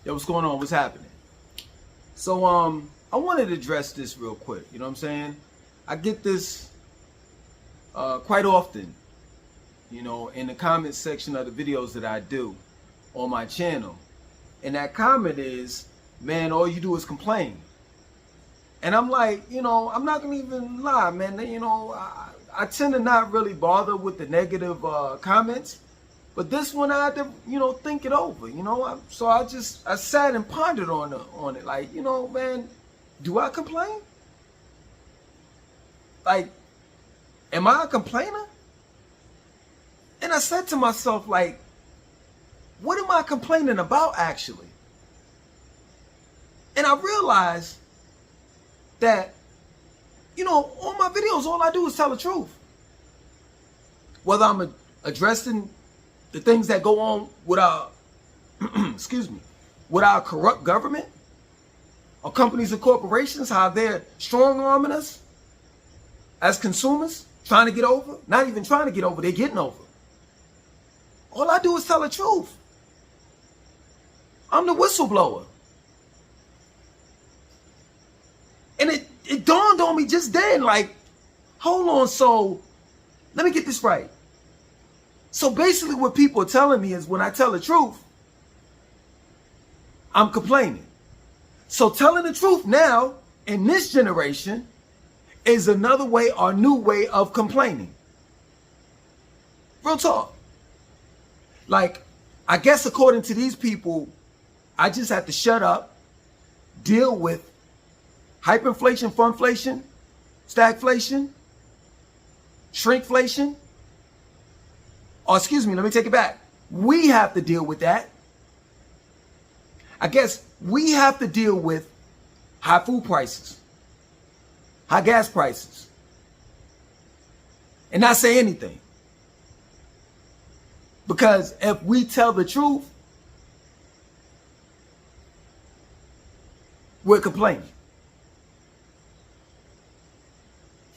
Yo, what's going on? What's happening? So, I wanted to address this real quick. You know what I'm saying? I get this quite often, you know, in the comment section of the videos that I do on my channel. And that comment is, man, all you do is complain. And I'm like, you know, I'm not going to even lie, man. You know, I tend to not really bother with the negative comments. But this one I had to, you know, think it over, you know. So I sat and pondered on it. Like, you know, man, do I complain? Like, am I a complainer? And I said to myself, like, what am I complaining about actually? And I realized that, you know, on my videos, all I do is tell the truth. Whether I'm addressing the things that go on with our, excuse me, with our corrupt government, or companies and corporations, how they're strong-arming us as consumers, trying to get over, not even trying to get over, they're getting over. All I do is tell the truth. I'm the whistleblower. And it dawned on me just then, like, hold on, so let me get this right. So basically what people are telling me is when I tell the truth, I'm complaining. So telling the truth now, in this generation, is another way or new way of complaining. Real talk. Like, I guess according to these people, I just have to shut up, deal with hyperinflation, funflation, stagflation, shrinkflation. Or excuse me, let me take it back. We have to deal with that. I guess we have to deal with high food prices, high gas prices, and not say anything. Because if we tell the truth, we're complaining.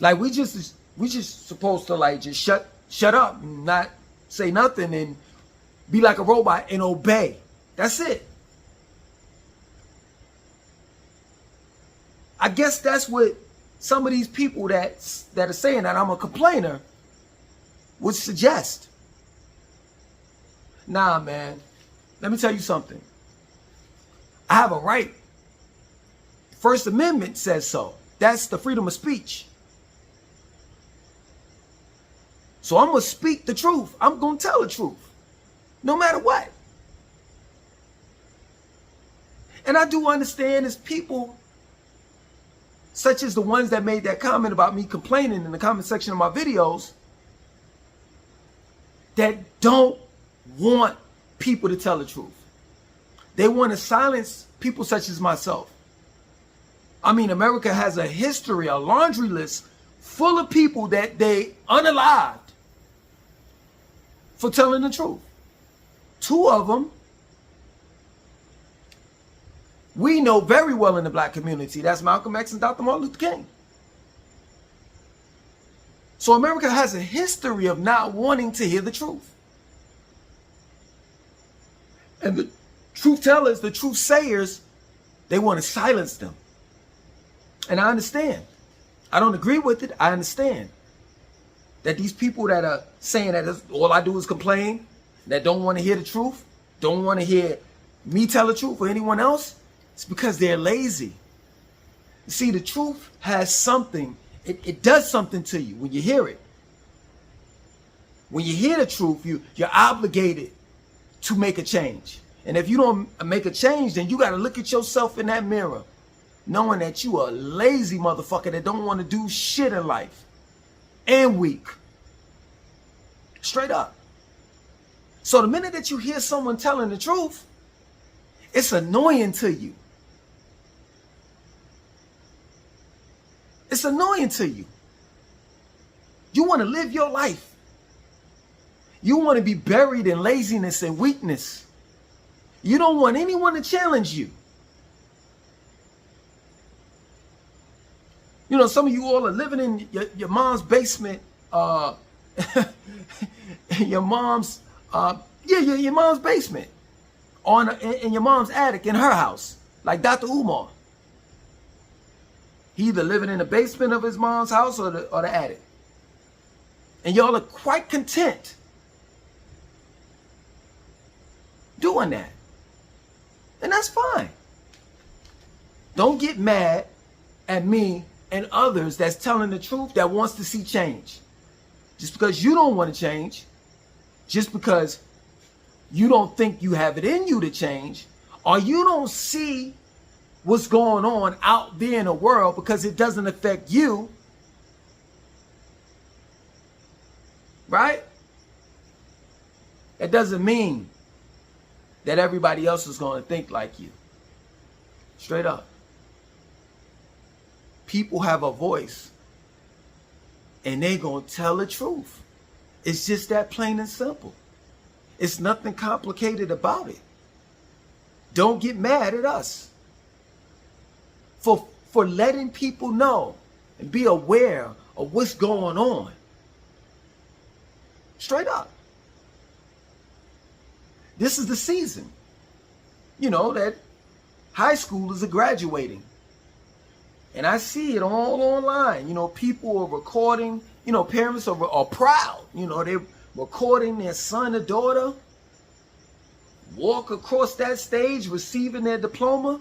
Like we just supposed to like just shut up and not say nothing and be like a robot and obey. That's it. I guess that's what some of these people that are saying that I'm a complainer would suggest. Nah, man. Let me tell you something. I have a right. First Amendment says so. That's the freedom of speech. So I'm going to speak the truth. I'm going to tell the truth. No matter what. And I do understand there's people such as the ones that made that comment about me complaining in the comment section of my videos that don't want people to tell the truth. They want to silence people such as myself. I mean, America has a history, a laundry list full of people that they unalived for telling the truth. Two of them we know very well in the black community. That's Malcolm X and Dr. Martin Luther King. So America has a history of not wanting to hear the truth. And the truth tellers, the truth sayers, they want to silence them. And I understand. I don't agree with it. I understand that these people that are saying that all I do is complain, that don't want to hear the truth, don't want to hear me tell the truth or anyone else, it's because they're lazy. You see, the truth has something, it does something to you when you hear it. When you hear the truth, you're obligated to make a change. And if you don't make a change, then you got to look at yourself in that mirror, knowing that you are a lazy motherfucker that don't want to do shit in life. And weak. Straight up. So the minute that you hear someone telling the truth, it's annoying to you. It's annoying to you. You want to live your life. You want to be buried in laziness and weakness. You don't want anyone to challenge you. You know, some of you all are living in your mom's basement, your mom's basement. in your mom's attic in her house, like Dr. Umar. He either living in the basement of his mom's house or the attic. And y'all are quite content doing that. And that's fine. Don't get mad at me and others that's telling the truth that wants to see change. Just because you don't want to change, just because you don't think you have it in you to change, or you don't see what's going on out there in the world because it doesn't affect you, right? That doesn't mean that everybody else is going to think like you. Straight up. People have a voice and they going to tell the truth. It's just that plain and simple. It's nothing complicated about it. Don't get mad at us for letting people know and be aware of what's going on. Straight up. This is the season, you know, that high schoolers are graduating. And I see it all online. You know, people are recording, you know, parents are proud. You know, they're recording their son or daughter walk across that stage receiving their diploma.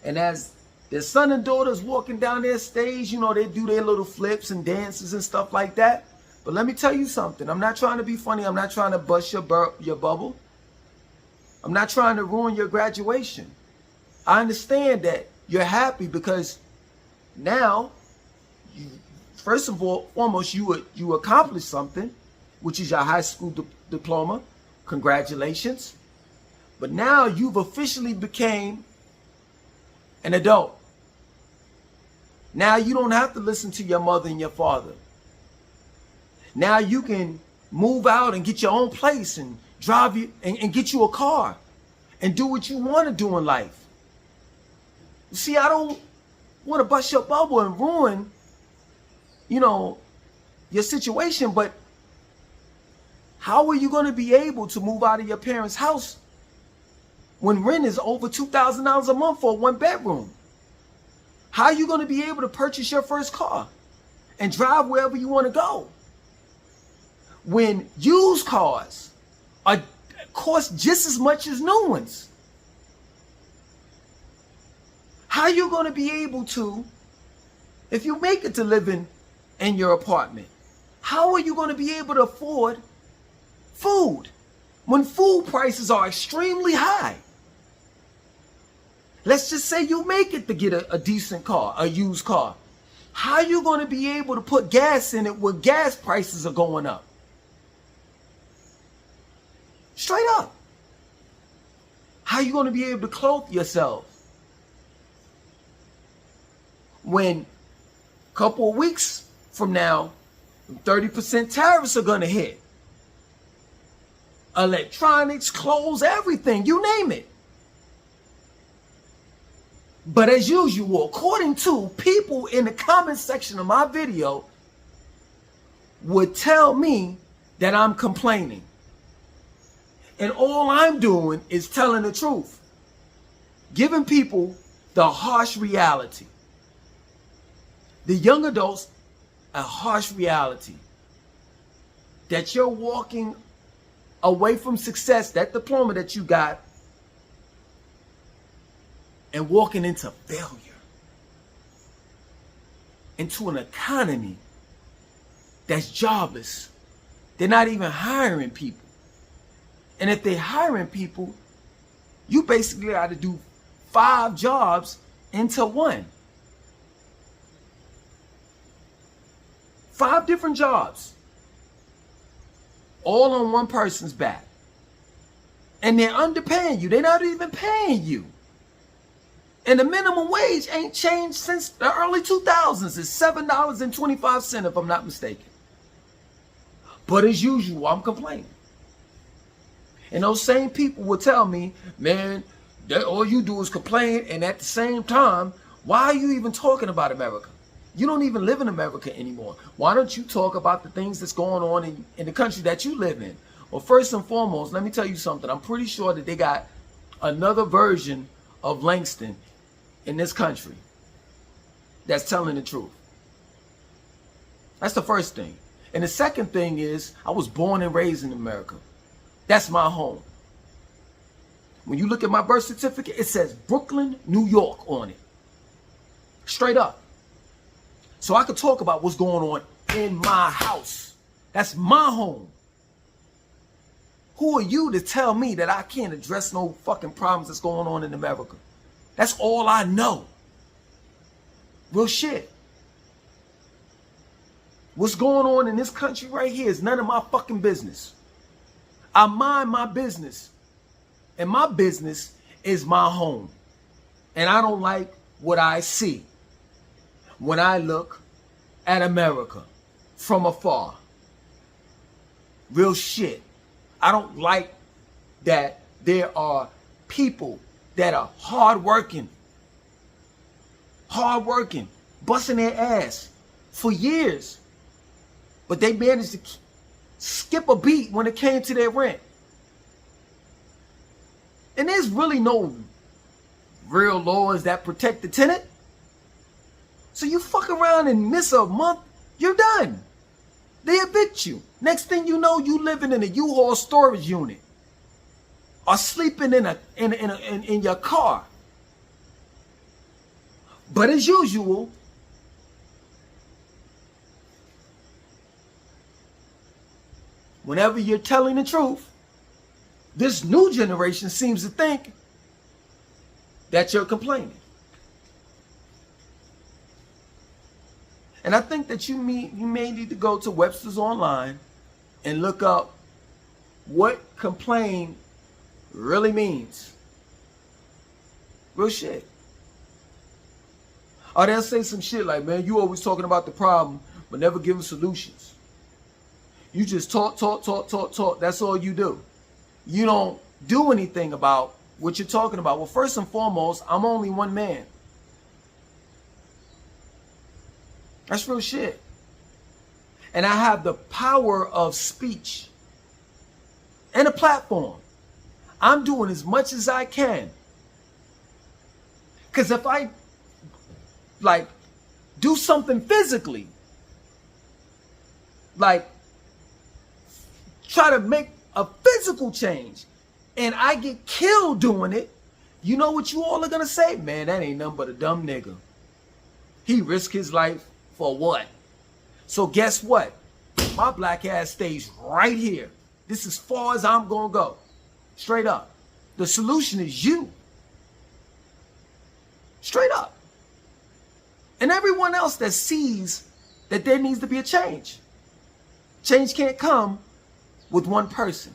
And as their son and daughter's walking down their stage, you know, they do their little flips and dances and stuff like that. But let me tell you something. I'm not trying to be funny. I'm not trying to bust your bubble. I'm not trying to ruin your graduation. I understand that you're happy because now, first of all, almost you accomplished something, which is your high school diploma. Congratulations. But now you've officially became an adult. Now you don't have to listen to your mother and your father. Now you can move out and get your own place and drive you and get you a car and do what you want to do in life. You see, I don't want to bust your bubble and ruin, you know, your situation, but how are you going to be able to move out of your parents' house when rent is over $2,000 a month for a one bedroom? How are you going to be able to purchase your first car and drive wherever you want to go when used cars cost just as much as new ones? How are you going to be able to, if you make it to living in your apartment, how are you going to be able to afford food when food prices are extremely high? Let's just say you make it to get a decent car, a used car. How are you going to be able to put gas in it when gas prices are going up? Straight up. How are you going to be able to clothe yourself when a couple of weeks from now, 30% tariffs are going to hit? Electronics, clothes, everything, you name it. But as usual, according to people in the comment section of my video, would tell me that I'm complaining. And all I'm doing is telling the truth. Giving people the harsh reality. The young adults, a harsh reality. That you're walking away from success, that diploma that you got, and walking into failure, into an economy that's jobless. They're not even hiring people. And if they're hiring people, you basically got to do 5 jobs into one. 5 different jobs, all on one person's back. And they're underpaying you. They're not even paying you. And the minimum wage ain't changed since the early 2000s. It's $7.25 if I'm not mistaken. But as usual, I'm complaining. And those same people will tell me, man, that all you do is complain. And at the same time, why are you even talking about America? You don't even live in America anymore. Why don't you talk about the things that's going on in the country that you live in? Well, first and foremost, let me tell you something. I'm pretty sure that they got another version of Langston in this country that's telling the truth. That's the first thing. And the second thing is, I was born and raised in America. That's my home. When you look at my birth certificate, it says Brooklyn, New York on it. Straight up. So I could talk about what's going on in my house. That's my home. Who are you to tell me that I can't address no fucking problems that's going on in America? That's all I know. Real shit. What's going on in this country right here is none of my fucking business. I mind my business. And my business is my home. And I don't like what I see when I look at America from afar. Real shit. I don't like that there are people that are hardworking, busting their ass for years. But they managed to skip a beat when it came to their rent. And there's really no real laws that protect the tenant. So you fuck around and miss a month, you're done. They evict you. Next thing you know, you living in a U-Haul storage unit or sleeping in your car. But as usual, whenever you're telling the truth, this new generation seems to think that you're complaining. And I think that you may need to go to Webster's Online and look up what complain really means. Real shit. Or they'll say some shit like, man, you always talking about the problem, but never giving solutions. You just talk. That's all you do. You don't do anything about what you're talking about. Well, first and foremost, I'm only one man. That's real shit. And I have the power of speech and a platform. I'm doing as much as I can. Because if I like do something physically, like try to make a physical change, and I get killed doing it, you know what you all are gonna say? Man, that ain't nothing but a dumb nigga. He risked his life for what? So guess what? My black ass stays right here. This is as far as I'm gonna go. Straight up. The solution is you. Straight up. And everyone else that sees that there needs to be a change. Change can't come with one person.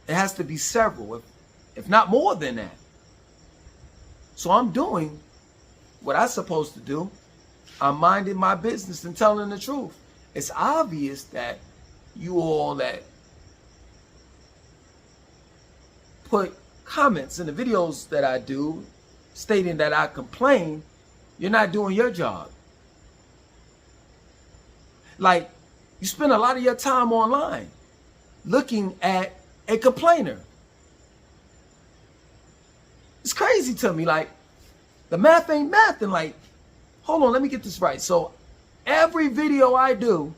It has to be several, if not more than that. So I'm doing what I'm supposed to do. I'm minding my business and telling the truth. It's obvious that you all that put comments in the videos that I do stating that I complain, you're not doing your job. Like, you spend a lot of your time online looking at a complainer. It's crazy to me. Like, the math ain't math. And like, hold on, let me get this right. So every video I do,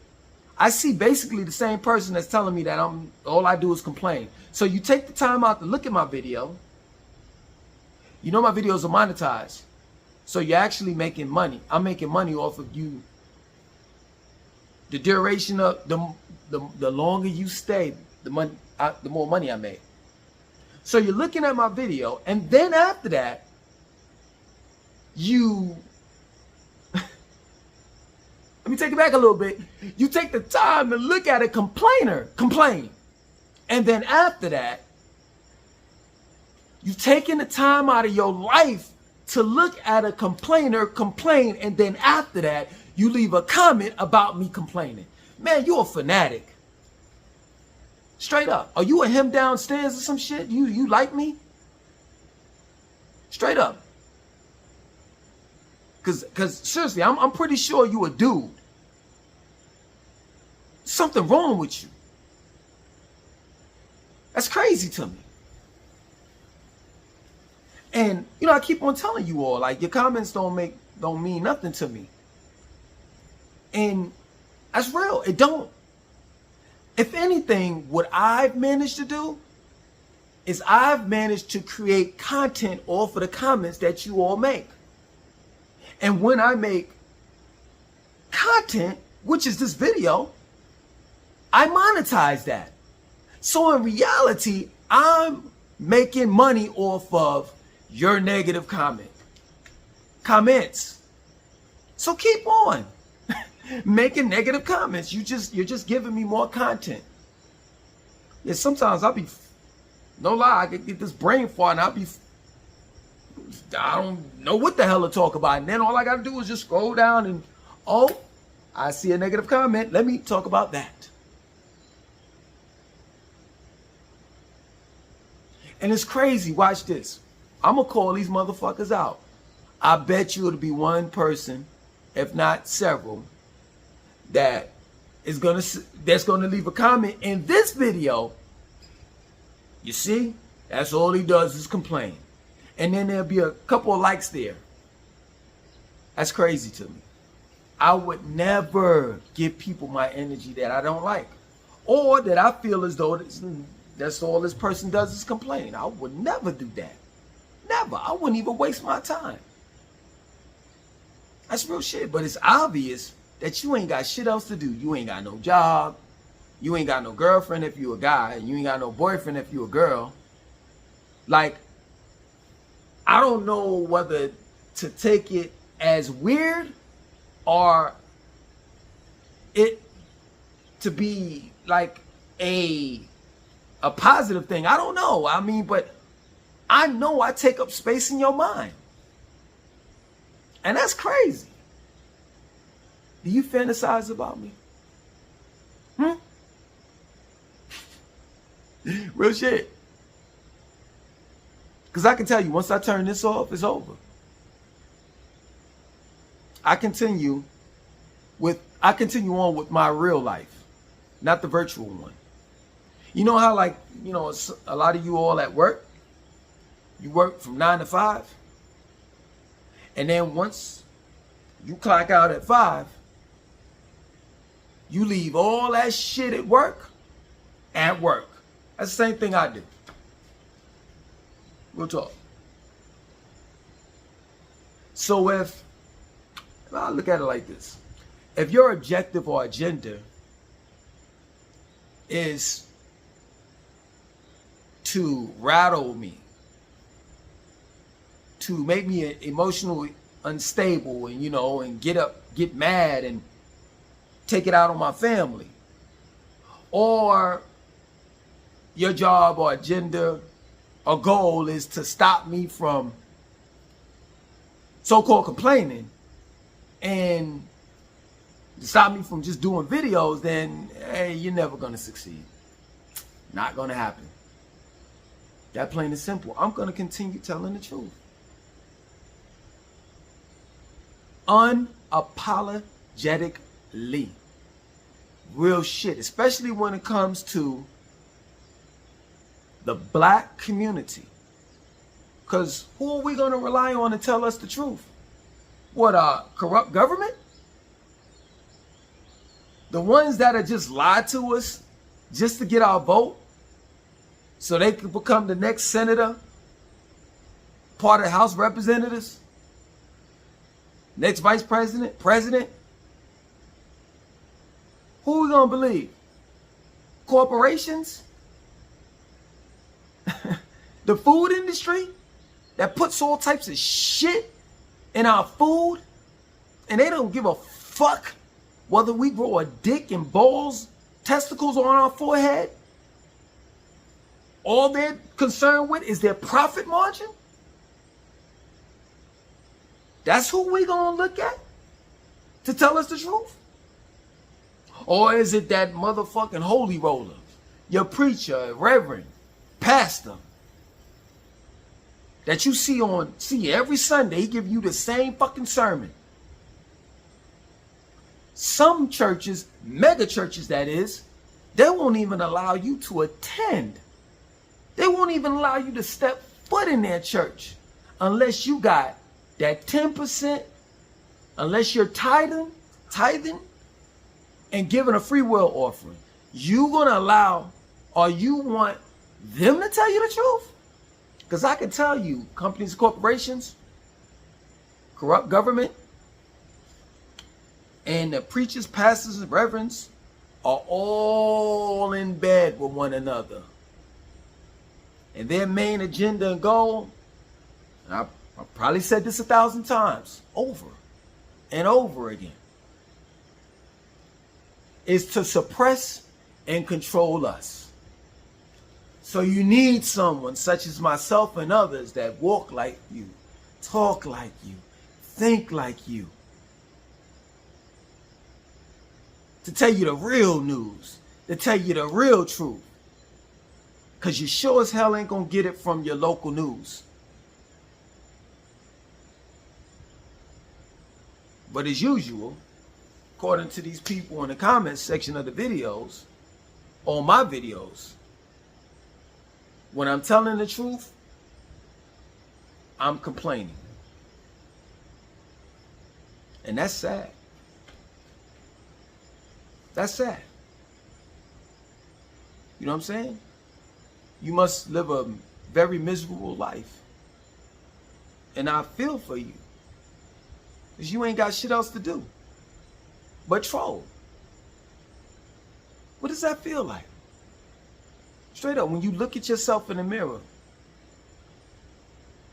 I see basically the same person that's telling me that all I do is complain. So you take the time out to look at my video. You know my videos are monetized. So you're actually making money. I'm making money off of you. The duration of the longer you stay, the more money I make. So you're looking at my video, and then after that, you let me take it back a little bit. You take the time to look at a complainer complain. And then after that, you've taken the time out of your life to look at a complainer complain. And then after that, you leave a comment about me complaining. Man, you're a fanatic. Straight up. Are you a him downstairs or some shit? You like me? Straight up. Cause seriously, I'm pretty sure you a dude. Something wrong with you. That's crazy to me. And, you know, I keep on telling you all, like, your comments don't mean nothing to me. And that's real. It don't. If anything, what I've managed to do is I've managed to create content off of the comments that you all make. And when I make content, which is this video, I monetize that. So in reality, I'm making money off of your negative comments. So keep on making negative comments. You're just giving me more content. Yeah, sometimes I'll be, no lie, I could get this brain fart and I don't know what the hell to talk about. And then all I gotta do is just scroll down and, oh, I see a negative comment. Let me talk about that. And it's crazy. Watch this. I'm going to call these motherfuckers out. I bet you it'll be one person, if not several, that's going to leave a comment in this video. You see? That's all he does is complain. And then there'll be a couple of likes there. That's crazy to me. I would never give people my energy that I don't like, or that I feel as though that's all this person does is complain. I would never do that. Never. I wouldn't even waste my time. That's real shit. But it's obvious that you ain't got shit else to do. You ain't got no job. You ain't got no girlfriend if you a guy. You ain't got no boyfriend if you a girl. Like, I don't know whether to take it as weird or it to be like a positive thing. I don't know. I mean, but I know I take up space in your mind. And that's crazy. Do you fantasize about me? Real shit. Because I can tell you, once I turn this off, it's over. I continue on with my real life, not the virtual one. You know how, like, you know, a lot of you all at work, you work from 9 to 5. And then once you clock out at 5, you leave all that shit at work. That's the same thing I do. We'll talk. So I look at it like this. If your objective or agenda is to rattle me, to make me emotionally unstable and, you know, and get mad and take it out on my family, or your job or agenda or goal is to stop me from so-called complaining and stop me from just doing videos, then hey, you're never going to succeed. Not going to happen. That plain and simple. I'm going to continue telling the truth. Unapologetically. Real shit. Especially when it comes to the black community. Because who are we going to rely on to tell us the truth? What, corrupt government? The ones that are just lied to us just to get our vote so they could become the next senator, part of the House of Representatives, next vice president, president. Who are we going to believe? Corporations? The food industry that puts all types of shit in our food, and they don't give a fuck whether we grow a dick and balls, testicles on our forehead. All they're concerned with is their profit margin. That's who we gonna look at to tell us the truth? Or is it that motherfucking holy roller, your preacher, reverend, pastor, that you see every Sunday? He give you the same fucking sermon. Some churches, mega churches that is, they won't even allow you to attend They won't even allow you to step foot in their church unless you got that 10%, unless you're tithing and giving a free will offering. You gonna allow, or you want them to tell you the truth? Because I can tell you, companies, corporations, corrupt government, and the preachers, pastors, and reverends are all in bed with one another. And their main agenda and goal, and I probably said this 1,000 times, over and over again, is to suppress and control us. So you need someone such as myself and others that walk like you, talk like you, think like you, to tell you the real news, to tell you the real truth. Because you sure as hell ain't going to get it from your local news. But as usual, according to these people in the comments section of the videos, on my videos, when I'm telling the truth, I'm complaining. And that's sad. That's sad. You know what I'm saying? You must live a very miserable life. And I feel for you. Because you ain't got shit else to do but troll. What does that feel like? Straight up, when you look at yourself in the mirror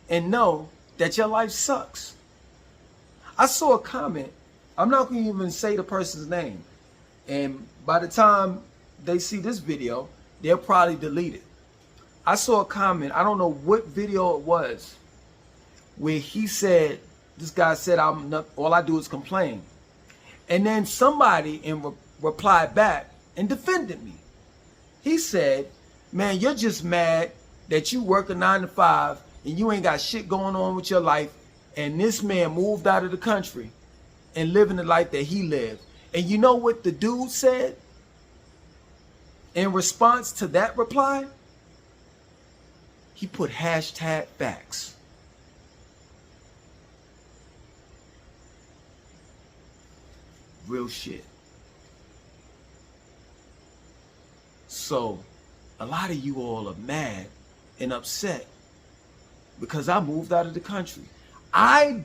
and know that your life sucks. I saw a comment. I'm not going to even say the person's name. And by the time they see this video, they'll probably delete it. I saw a comment, I don't know what video it was, where he said, this guy said, all I do is complain. And then somebody replied back and defended me. He said, man, you're just mad that you work a 9 to 5 and you ain't got shit going on with your life. And this man moved out of the country and living the life that he lived. And you know what the dude said in response to that reply? He put hashtag facts. Real shit. So a lot of you all are mad and upset because I moved out of the country. I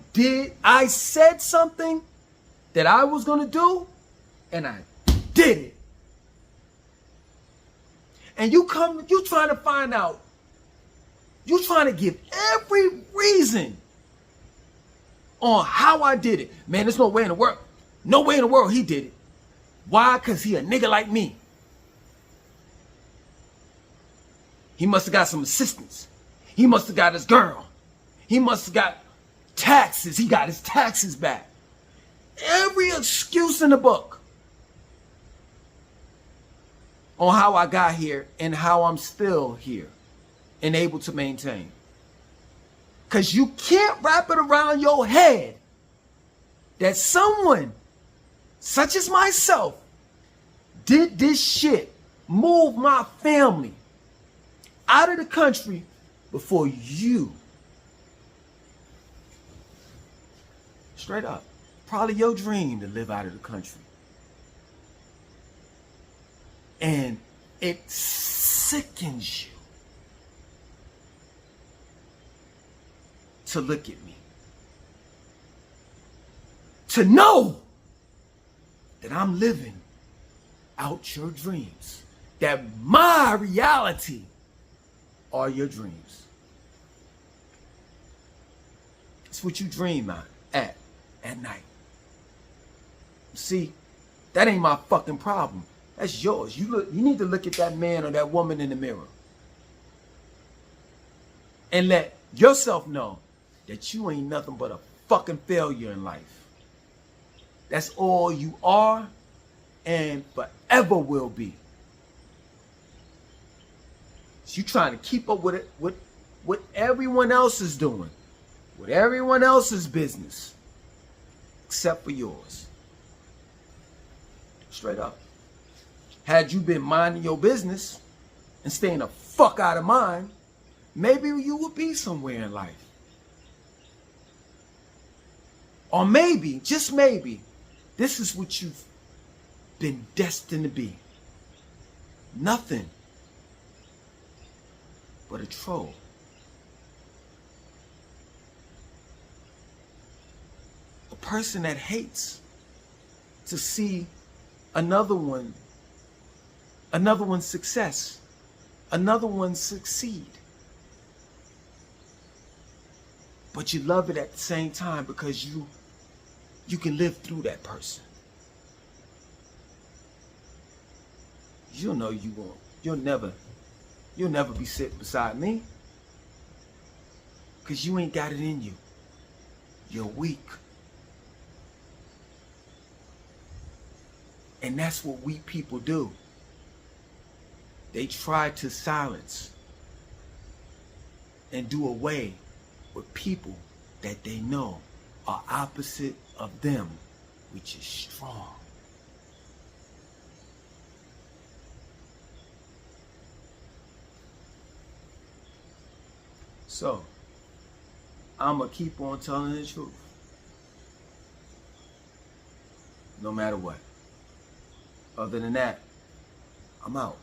said something that I was going to do, and I did it. And you trying to find out, you trying to give every reason on how I did it. Man, there's no way in the world. No way in the world he did it. Why? Because he a nigga like me. He must have got some assistance. He must have got his girl. He must have got taxes. He got his taxes back. Every excuse in the book on how I got here and how I'm still here and able to maintain. Because you can't wrap it around your head that someone such as myself did this shit, moved my family out of the country before you. Straight up. Probably your dream to live out of the country. And it sickens you to look at me. To know that I'm living out your dreams. That my reality are your dreams. It's what you dream at night. See, that ain't my fucking problem. That's yours. You need to look at that man or that woman in the mirror and let yourself know that you ain't nothing but a fucking failure in life. That's all you are and forever will be. So you trying to keep up with it, with what everyone else is doing, with everyone else's business, except for yours. Straight up. Had you been minding your business, and staying the fuck out of mine, maybe you will be somewhere in life. Or maybe, just maybe, this is what you've been destined to be. Nothing but a troll. A person that hates to see another one's success, another one succeed. But you love it at the same time because you can live through that person. You'll know you won't. You'll never be sitting beside me. Because you ain't got it in you. You're weak. And that's what weak people do. They try to silence and do away with people that they know are opposite of them, which is strong. So, I'm going to keep on telling the truth. No matter what. Other than that, I'm out.